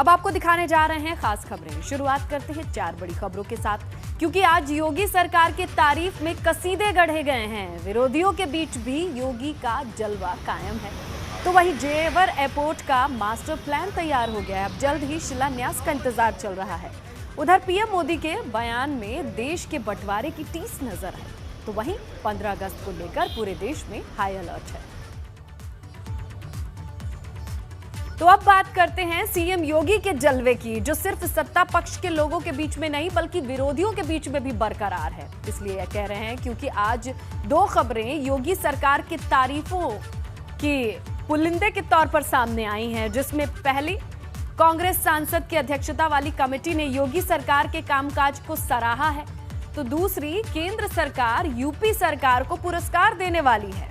अब आपको दिखाने जा रहे हैं खास खबरें। शुरुआत करते हैं 4 बड़ी खबरों के साथ, क्योंकि आज योगी सरकार की तारीफ में कसीदे गढ़े गए हैं। विरोधियों के बीच भी योगी का जलवा कायम है। तो वहीं जेवर एयरपोर्ट का मास्टर प्लान तैयार हो गया है। अब जल्द ही शिलान्यास का इंतजार चल रहा है। उधर पीएम मोदी के बयान में देश के बंटवारे की टीस नजर है। तो वहीं 15 अगस्त को लेकर पूरे देश में हाई अलर्ट है। तो अब बात करते हैं सीएम योगी के जलवे की, जो सिर्फ सत्ता पक्ष के लोगों के बीच में नहीं बल्कि विरोधियों के बीच में भी बरकरार है। इसलिए यह कह रहे हैं क्योंकि आज 2 खबरें योगी सरकार की तारीफों की पुलिंदे के तौर पर सामने आई हैं, जिसमें पहली कांग्रेस सांसद की अध्यक्षता वाली कमेटी ने योगी सरकार के कामकाज को सराहा है, तो दूसरी केंद्र सरकार यूपी सरकार को पुरस्कार देने वाली है।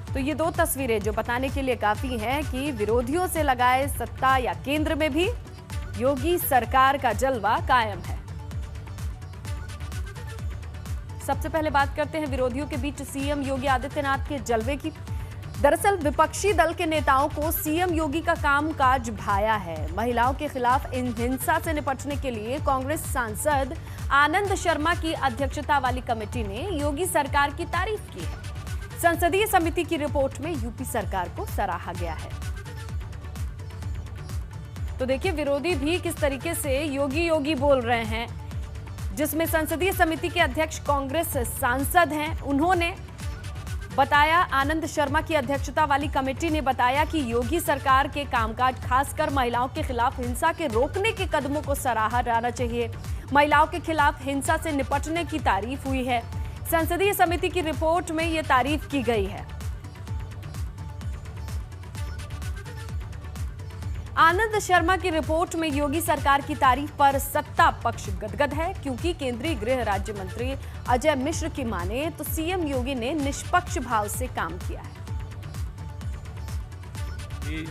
तो ये 2 तस्वीरें जो बताने के लिए काफी हैं कि विरोधियों से लगाए सत्ता या केंद्र में भी योगी सरकार का जलवा कायम है। सबसे पहले बात करते हैं विरोधियों के बीच सीएम योगी आदित्यनाथ के जलवे की। दरअसल विपक्षी दल के नेताओं को सीएम योगी का कामकाज भाया है। महिलाओं के खिलाफ इन हिंसा से निपटने के लिए कांग्रेस सांसद आनंद शर्मा की अध्यक्षता वाली कमेटी ने योगी सरकार की तारीफ की है। संसदीय समिति की रिपोर्ट में यूपी सरकार को सराहा गया है। तो देखिए विरोधी भी किस तरीके से योगी योगी बोल रहे हैं, जिसमें संसदीय समिति के अध्यक्ष कांग्रेस सांसद हैं। उन्होंने बताया, आनंद शर्मा की अध्यक्षता वाली कमेटी ने बताया कि योगी सरकार के कामकाज खासकर महिलाओं के खिलाफ हिंसा के रोकने के कदमों को सराहा जाना चाहिए। महिलाओं के खिलाफ हिंसा से निपटने की तारीफ हुई है। संसदीय समिति की रिपोर्ट में यह तारीफ की गई है। आनंद शर्मा की रिपोर्ट में योगी सरकार की तारीफ पर सत्ता पक्ष गदगद है, क्योंकि केंद्रीय गृह राज्य मंत्री अजय मिश्र की माने तो सीएम योगी ने निष्पक्ष भाव से काम किया है।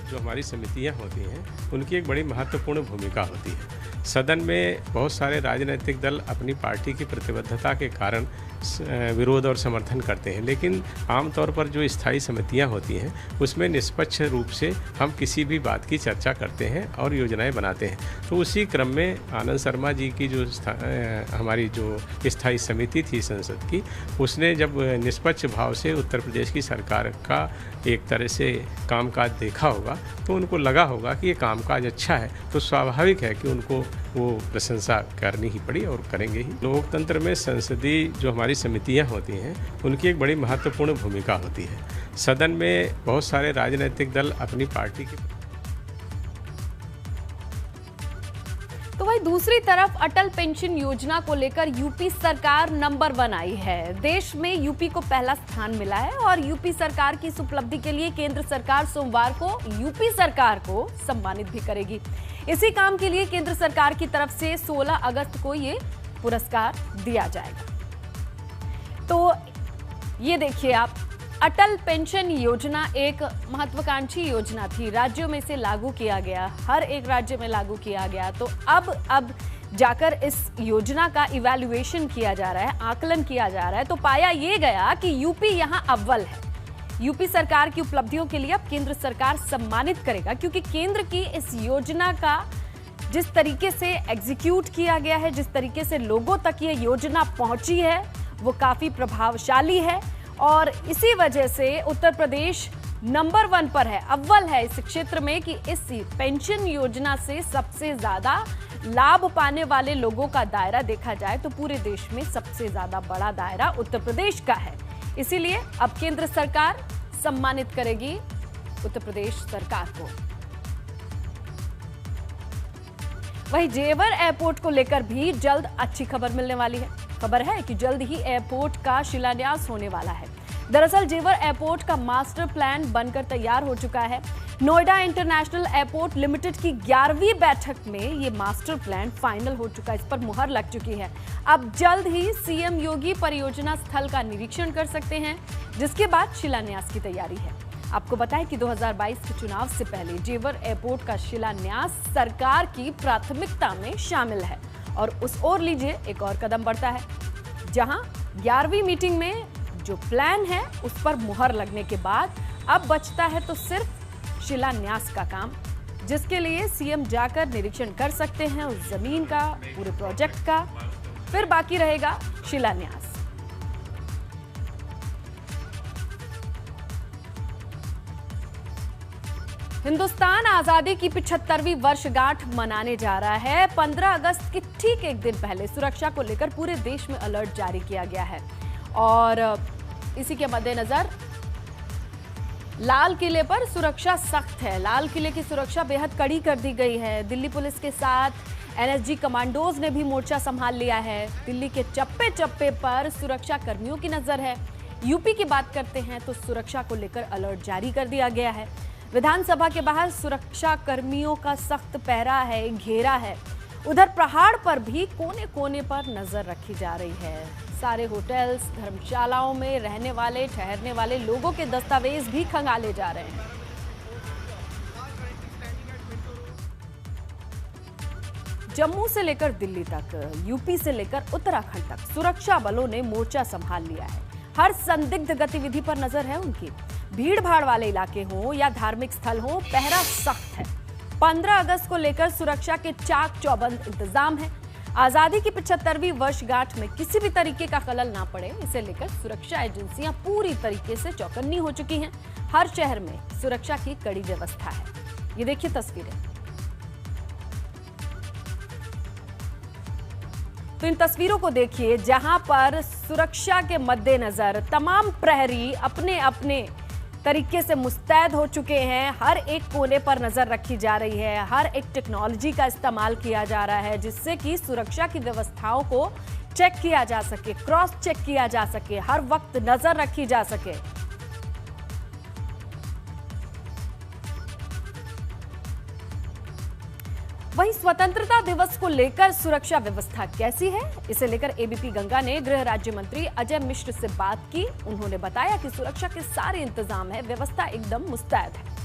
जो हमारी समितियां होती हैं उनकी एक बड़ी महत्वपूर्ण भूमिका होती है। सदन में बहुत सारे राजनीतिक दल अपनी पार्टी की प्रतिबद्धता के कारण विरोध और समर्थन करते हैं, लेकिन आमतौर पर जो स्थायी समितियां होती हैं उसमें निष्पक्ष रूप से हम किसी भी बात की चर्चा करते हैं और योजनाएं बनाते हैं। तो उसी क्रम में आनंद शर्मा जी की जो हमारी जो स्थायी समिति थी संसद की, उसने जब निष्पक्ष भाव से उत्तर प्रदेश की सरकार का एक तरह से कामकाज देखा होगा तो उनको लगा होगा कि ये कामकाज अच्छा है, तो स्वाभाविक है कि उनको वो प्रशंसा करनी ही पड़ी और करेंगे ही। लोकतंत्र में संसदीय जो हमारी समितियां होती हैं उनकी एक बड़ी महत्वपूर्ण भूमिका होती है। सदन में बहुत सारे राजनीतिक दल अपनी पार्टी की। तो वही दूसरी तरफ अटल पेंशन योजना को लेकर यूपी सरकार नंबर 1 आई है। देश में यूपी को पहला स्थान मिला है और यूपी सरकार की इस उपलब्धि के लिए केंद्र सरकार सोमवार को यूपी सरकार को सम्मानित भी करेगी। इसी काम के लिए केंद्र सरकार की तरफ से 16 अगस्त को ये पुरस्कार दिया जाएगा। तो ये देखिए आप, अटल पेंशन योजना एक महत्वाकांक्षी योजना थी। राज्यों में से लागू किया गया, हर एक राज्य में लागू किया गया। तो अब जाकर इस योजना का इवैल्यूएशन किया जा रहा है, आकलन किया जा रहा है। तो पाया ये गया कि यूपी यहाँ अव्वल है। यूपी सरकार की उपलब्धियों के लिए अब केंद्र सरकार सम्मानित करेगा, क्योंकि केंद्र की इस योजना का जिस तरीके से एग्जीक्यूट किया गया है, जिस तरीके से लोगों तक ये योजना पहुंची है, वो काफी प्रभावशाली है। और इसी वजह से उत्तर प्रदेश नंबर 1 पर है, अव्वल है इस क्षेत्र में कि इस पेंशन योजना से सबसे ज्यादा लाभ पाने वाले लोगों का दायरा देखा जाए तो पूरे देश में सबसे ज्यादा बड़ा दायरा उत्तर प्रदेश का है। इसीलिए अब केंद्र सरकार सम्मानित करेगी उत्तर प्रदेश सरकार को। वहीं जेवर एयरपोर्ट को लेकर भी जल्द अच्छी खबर मिलने वाली है। खबर है कि जल्द ही एयरपोर्ट का शिलान्यास होने वाला है। दरअसल जेवर एयरपोर्ट का मास्टर प्लान बनकर तैयार हो चुका है। नोएडा इंटरनेशनल एयरपोर्ट लिमिटेड की 11वीं बैठक में ये मास्टर प्लान फाइनल हो चुका है, इस पर मुहर लग चुकी है। अब जल्द ही सीएम योगी परियोजना स्थल का निरीक्षण कर सकते हैं, जिसके बाद शिलान्यास की तैयारी है। आपको बताएं कि 2022 के चुनाव से पहले जेवर एयरपोर्ट का शिलान्यास सरकार की प्राथमिकता में शामिल है। और उस ओर लीजिए एक और कदम बढ़ता है, जहां 11वीं मीटिंग में जो प्लान है उस पर मुहर लगने के बाद अब बचता है तो सिर्फ शिलान्यास का काम। जिसके लिए सीएम जाकर निरीक्षण कर सकते हैं उस जमीन का, पूरे प्रोजेक्ट का। फिर बाकी रहेगा शिलान्यास। हिंदुस्तान आजादी की 75वीं वर्षगांठ मनाने जा रहा है। 15 अगस्त के ठीक एक दिन पहले सुरक्षा को लेकर पूरे देश में अलर्ट जारी किया गया है और इसी के मद्देनजर लाल किले पर सुरक्षा सख्त है। लाल किले की सुरक्षा बेहद कड़ी कर दी गई है। दिल्ली पुलिस के साथ एनएसजी कमांडोज ने भी मोर्चा संभाल लिया है। दिल्ली के चप्पे चप्पे पर सुरक्षा कर्मियों की नजर है। यूपी की बात करते हैं तो सुरक्षा को लेकर अलर्ट जारी कर दिया गया है। विधानसभा के बाहर सुरक्षा कर्मियों का सख्त पहरा है, घेरा है। उधर पहाड़ पर भी कोने कोने पर नजर रखी जा रही है। सारे होटल्स, धर्मशालाओं में रहने वाले, ठहरने वाले लोगों के दस्तावेज भी खंगाले जा रहे हैं। जम्मू से लेकर दिल्ली तक, यूपी से लेकर उत्तराखंड तक सुरक्षा बलों ने मोर्चा संभाल लिया है। हर संदिग्ध गतिविधि पर नजर है उनकी। भीड़ भाड़ वाले इलाके हों या धार्मिक स्थल हो, पहरा सख्त है। 15 अगस्त को लेकर सुरक्षा के चाक चौबंद इंतजाम है। आजादी की 75वीं वर्षगांठ में किसी भी तरीके का खलल ना पड़े, इसे लेकर सुरक्षा एजेंसियां पूरी तरीके से चौकन्नी हो चुकी हैं। हर शहर में सुरक्षा की कड़ी व्यवस्था है। ये देखिए तस्वीरें। तो इन तस्वीरों को देखिए जहां पर सुरक्षा के मद्देनजर तमाम प्रहरी अपने अपने तरीके से मुस्तैद हो चुके हैं। हर एक कोने पर नजर रखी जा रही है। हर एक टेक्नोलॉजी का इस्तेमाल किया जा रहा है जिससे कि सुरक्षा की व्यवस्थाओं को चेक किया जा सके, क्रॉस चेक किया जा सके, हर वक्त नजर रखी जा सके। वहीं स्वतंत्रता दिवस को लेकर सुरक्षा व्यवस्था कैसी है, इसे लेकर एबीपी गंगा ने गृह राज्य मंत्री अजय मिश्र से बात की। उन्होंने बताया कि सुरक्षा के सारे इंतजाम है, व्यवस्था एकदम मुस्तैद है।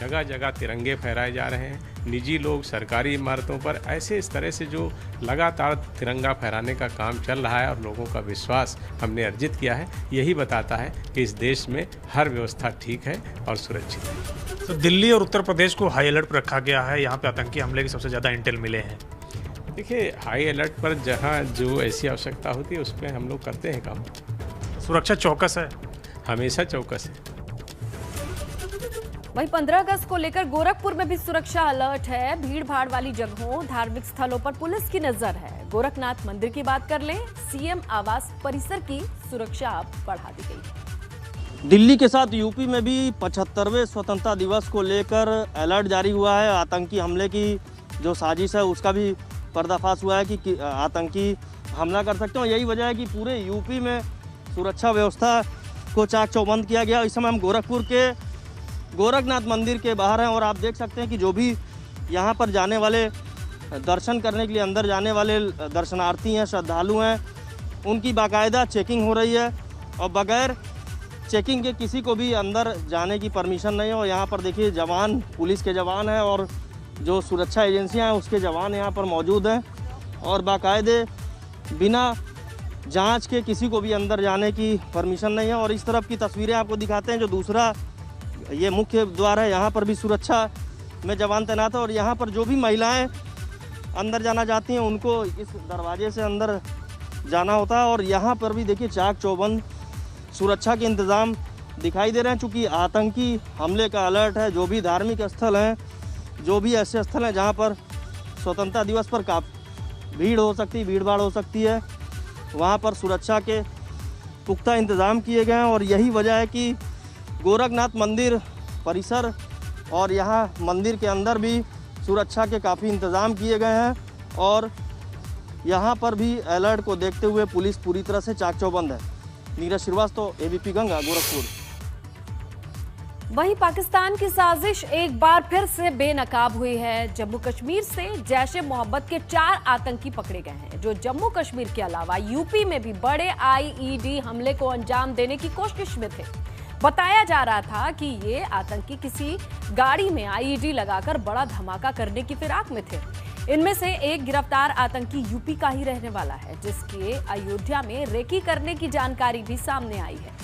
जगह जगह तिरंगे फहराए जा रहे हैं। निजी लोग सरकारी इमारतों पर ऐसे इस तरह से जो लगातार तिरंगा फहराने का काम चल रहा है और लोगों का विश्वास हमने अर्जित किया है, यही बताता है कि इस देश में हर व्यवस्था ठीक है और सुरक्षित है। तो दिल्ली और उत्तर प्रदेश को हाई अलर्ट पर रखा गया है। यहाँ पे आतंकी हमले के सबसे ज़्यादा इंटेल मिले हैं। देखिए, हाई अलर्ट पर जहाँ जो ऐसी आवश्यकता होती है उस पर हम लोग करते हैं काम। सुरक्षा चौकस है, हमेशा चौकस है। वहीं 15 अगस्त को लेकर गोरखपुर में भी सुरक्षा अलर्ट है। भीड़ भाड़ वाली जगहों, धार्मिक स्थलों पर पुलिस की नजर है। गोरखनाथ मंदिर की बात कर लें, सीएम आवास परिसर की सुरक्षा अब बढ़ा दी गई है। दिल्ली के साथ यूपी में भी 75वें स्वतंत्रता दिवस को लेकर अलर्ट जारी हुआ है। आतंकी हमले की जो साजिश है उसका भी पर्दाफाश हुआ है कि आतंकी हमला कर सकते हो। यही वजह है कि पूरे यूपी में सुरक्षा व्यवस्था को चाक चौबंद किया गया। इस समय हम गोरखपुर के गोरखनाथ मंदिर के बाहर हैं और आप देख सकते हैं कि जो भी यहाँ पर जाने वाले, दर्शन करने के लिए अंदर जाने वाले दर्शनार्थी हैं, श्रद्धालु हैं, उनकी बाकायदा चेकिंग हो रही है और बगैर चेकिंग के किसी को भी अंदर जाने की परमिशन नहीं है। और यहाँ पर देखिए जवान, पुलिस के जवान हैं और जो सुरक्षा एजेंसियाँ हैं उसके जवान यहाँ पर मौजूद हैं और बाकायदे बिना जांच के किसी को भी अंदर जाने की परमिशन नहीं है। और इस तरफ की तस्वीरें आपको दिखाते हैं, जो दूसरा ये मुख्य द्वार है, यहाँ पर भी सुरक्षा में जवान तैनात है और यहाँ पर जो भी महिलाएं अंदर जाना चाहती हैं उनको इस दरवाजे से अंदर जाना होता है। और यहाँ पर भी देखिए चाक चौबंद सुरक्षा के इंतज़ाम दिखाई दे रहे हैं। चूँकि आतंकी हमले का अलर्ट है, जो भी धार्मिक स्थल हैं, जो भी ऐसे स्थल हैं जहाँ पर स्वतंत्रता दिवस पर काफ़ी भीड़ हो सकती है, भीड़ भाड़ हो सकती है, वहाँ पर सुरक्षा के पुख्ता इंतज़ाम किए गए हैं। और यही वजह है कि गोरखनाथ मंदिर परिसर और यहाँ मंदिर के अंदर भी सुरक्षा के काफ़ी इंतज़ाम किए गए हैं और यहाँ पर भी अलर्ट को देखते हुए पुलिस पूरी तरह से चाक चौबंद है। नीरज श्रीवास्तव, एबीपी गंगा, गोरखपुर। वहीं पाकिस्तान की साजिश एक बार फिर से बेनकाब हुई है। जम्मू कश्मीर से जैश ए मोहब्बत के 4 आतंकी पकड़े गए हैं, जो जम्मू कश्मीर के अलावा यूपी में भी बड़े आईईडी हमले को अंजाम देने की कोशिश में थे। बताया जा रहा था कि ये आतंकी किसी गाड़ी में आईईडी लगाकर बड़ा धमाका करने की फिराक में थे। इनमें से एक गिरफ्तार आतंकी यूपी का ही रहने वाला है, जिसके अयोध्या में रेकी करने की जानकारी भी सामने आई है।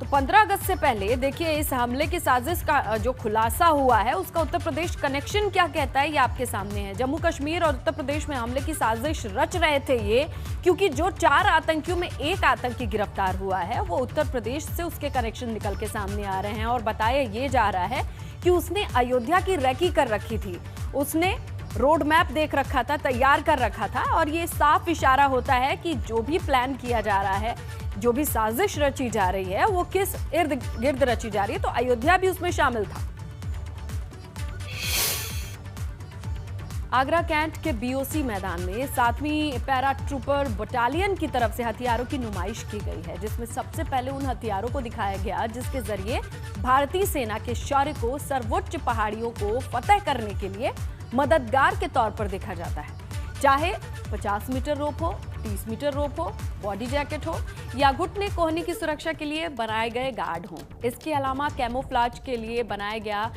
तो 15 अगस्त से पहले देखिए इस हमले की साजिश का जो खुलासा हुआ है उसका उत्तर प्रदेश कनेक्शन क्या कहता है, ये आपके सामने है। जम्मू कश्मीर और उत्तर प्रदेश में हमले की साजिश रच रहे थे ये, क्योंकि जो 4 आतंकियों में एक आतंकी गिरफ्तार हुआ है वो उत्तर प्रदेश से उसके कनेक्शन निकल के सामने आ रहे हैं और बताया ये जा रहा है कि उसने अयोध्या की रेकी कर रखी थी, उसने रोड मैप देख रखा था, तैयार कर रखा था। और ये साफ इशारा होता है कि जो भी प्लान किया जा रहा है, जो भी साजिश रची जा रही है वो किस इर्द गिर्द रची जा रही है, तो अयोध्या भी उसमें शामिल था। आगरा कैंट के बीओसी मैदान में 7वीं पैरा ट्रूपर बटालियन की तरफ से हथियारों की नुमाइश की गई है, जिसमें सबसे पहले उन हथियारों को दिखाया गया जिसके जरिए भारतीय सेना के शौर्य को सर्वोच्च पहाड़ियों को फतह करने के लिए मददगार के तौर पर देखा जाता है। चाहे 50 मीटर रोप हो, 30 मीटर रोप हो, बॉडी जैकेट हो या घुटने कोहनी की सुरक्षा के लिए बनाए गए गार्ड हों। इसके अलावा कैमोफ्लाज के लिए बनाया गया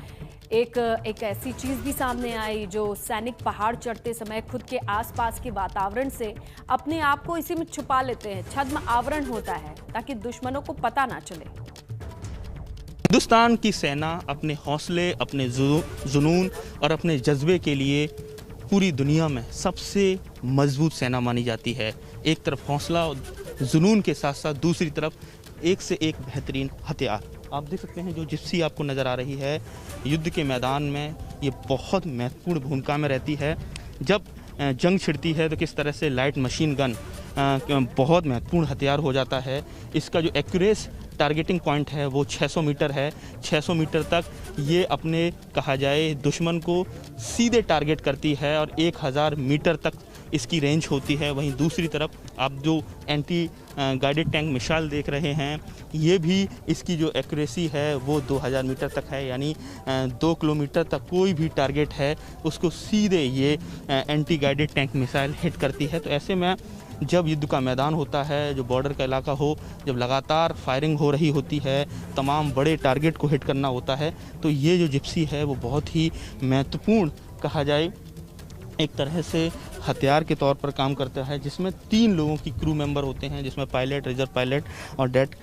एक ऐसी चीज भी सामने आई जो सैनिक पहाड़ चढ़ते समय खुद के आसपास के वातावरण से अपने आप को इसी में छुपा लेते हैं। छद्म आवरण होता है ताकि दुश्मनों को पता ना चले। हिंदुस्तान की सेना अपने हौसले, अपने जुनून और अपने जज्बे के लिए पूरी दुनिया में सबसे मजबूत सेना मानी जाती है। एक तरफ हौसला और जुनून के साथ साथ दूसरी तरफ एक से एक बेहतरीन हथियार। आप देख सकते हैं जो जिप्सी आपको नज़र आ रही है युद्ध के मैदान में, ये बहुत महत्वपूर्ण भूमिका में रहती है। जब जंग छिड़ती है तो किस तरह से लाइट मशीन गन बहुत महत्वपूर्ण हथियार हो जाता है। इसका जो एक्यूरेस टारगेटिंग पॉइंट है वो 600 मीटर है। 600 मीटर तक ये अपने कहा जाए दुश्मन को सीधे टारगेट करती है और 1000 मीटर तक इसकी रेंज होती है। वहीं दूसरी तरफ आप जो एंटी गाइडेड टैंक मिसाइल देख रहे हैं, ये भी इसकी जो एक्यूरेसी है वो 2000 मीटर तक है, यानी 2 किलोमीटर तक कोई भी टारगेट है उसको सीधे ये anti guided tank missile hit करती है। तो ऐसे में जब युद्ध का मैदान होता है, जो बॉर्डर का इलाका हो, जब लगातार फायरिंग हो रही होती है, तमाम बड़े टारगेट को हिट करना होता है, तो ये जो जिप्सी है वो बहुत ही महत्वपूर्ण कहा जाए एक तरह से हथियार के तौर पर काम करता है, जिसमें 3 लोगों की क्रू मेंबर होते हैं, जिसमें पायलट, रिजर्व पायलट और डेट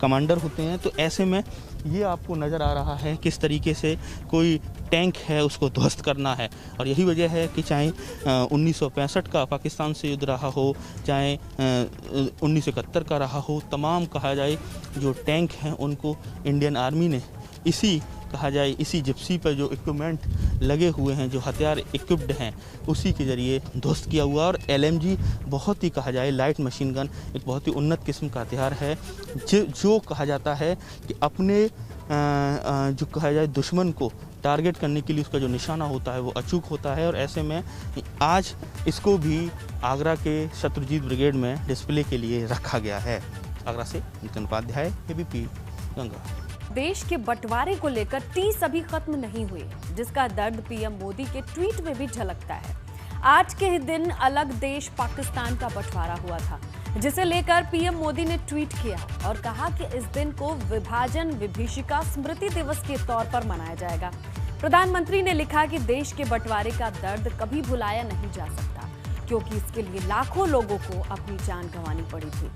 कमांडर होते हैं। तो ऐसे में ये आपको नज़र आ रहा है किस तरीके से कोई टैंक है उसको ध्वस्त करना है। और यही वजह है कि चाहे 1965 का पाकिस्तान से युद्ध रहा हो, चाहे 1971 का रहा हो, तमाम कहा जाए जो टैंक हैं उनको इंडियन आर्मी ने इसी जिप्सी पर जो इक्विपमेंट लगे हुए हैं, जो हथियार इक्विप्ड हैं, उसी के ज़रिए ध्वस्त किया हुआ। और LMG बहुत ही कहा जाए लाइट मशीन गन एक बहुत ही उन्नत किस्म का हथियार है, जो कहा जाता है कि अपने जो कहा जाए दुश्मन को टारगेट करने के लिए उसका जो निशाना होता है वो अचूक होता है। और ऐसे में आज इसको भी आगरा के शत्रुजीत ब्रिगेड में डिस्प्ले के लिए रखा गया है। आगरा से नितिन उपाध्याय, ABP गंगा। देश के बंटवारे को लेकर 30 अभी खत्म नहीं हुए, जिसका दर्द PM मोदी के ट्वीट में भी झलकता है। आज के ही दिन अलग देश पाकिस्तान का बंटवारा हुआ था, जिसे लेकर PM मोदी ने ट्वीट किया और कहा कि इस दिन को विभाजन विभीषिका स्मृति दिवस के तौर पर मनाया जाएगा। प्रधानमंत्री ने लिखा कि देश के बंटवारे का दर्द कभी भुलाया नहीं जा सकता, क्योंकि इसके लिए लाखों लोगों को अपनी जान गंवानी पड़ी थी।